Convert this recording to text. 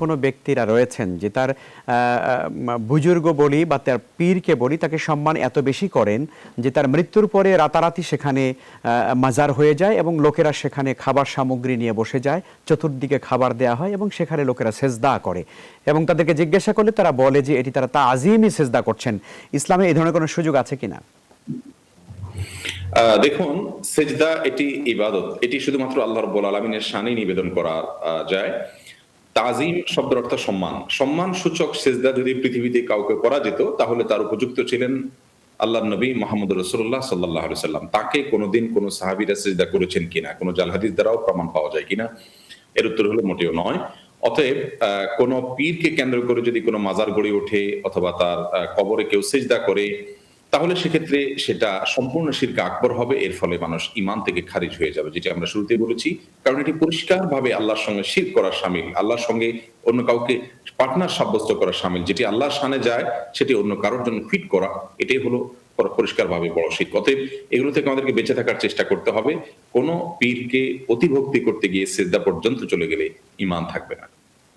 কোনো ব্যক্তিরা রয়েছেন যে তার বুজুর্গ বলি বা তার পীরকে বলি তাকে সম্মান এত বেশি করেন যে তার মৃত্যুর পরে রাতারাতি সেখানে মাজার হয়ে যায় এবং লোকেরা সেখানে খাবার সামগ্রী নিয়ে বসে যায়, চতুর্দিকে খাবার দেয়া হয় এবং সেখানে লোকেরা সেজদা করে এবং তাদেরকে জিজ্ঞাসা করলে তারা বলে যে এটি তারা তাজিমই সেজদা করছেন। ইসলামে এই ধরনের কোনো সুযোগ আছে কিনা? দেখুন, সেজদা এটি ইবাদত, এটি শুধুমাত্র আল্লাহ রাব্বুল আলামিনের শানে নিবেদন করা যায়। তাজিম শব্দের অর্থ সম্মান, সম্মান সূচক সেজদা যদি পৃথিবীতে কাউকে করা যেত তাহলে তার উপযুক্ত ছিলেন আল্লাহর নবী মুহাম্মদ রাসূলুল্লাহ সাল্লাল্লাহু আলাইহি সাল্লাম। তাকে কোনোদিন কোন সাহাবীরা সেজদা করেছেন কিনা, কোন জাল হাদিস দ্বারাও প্রমাণ পাওয়া যায় কিনা, এর উত্তর হলো মোটেও নয়। অতএব কোন পীরকে কেন্দ্র করে যদি কোনো মাজার গড়ে ওঠে অথবা তার কবরে কেউ সেজদা করে, তাহলে সেক্ষেত্রে সেটা সম্পূর্ণ শিরক আকবর হবে। এর ফলে মানুষ ঈমান থেকে খারিজ হয়ে যাবে, যেটা আমরা শুরুতেই বলেছি। কারণ এটি পরিষ্কারভাবে আল্লাহর সঙ্গে শিরক করা শামিল, আল্লাহর সঙ্গে অন্য কাউকে পার্টনার সাব্যস্ত করা শামিল। যেটি আল্লাহর শানে যায় সেটি অন্য কারোর জন্য ফিট করা, এটাই হলো পরিষ্কারভাবে বড় শিরক। অতএব এগুলো থেকে আমাদেরকে বেঁচে থাকার চেষ্টা করতে হবে। কোনো পীরকে অতিভক্তি করতে গিয়ে সিজদা পর্যন্ত চলে গেলে ঈমান থাকবে না।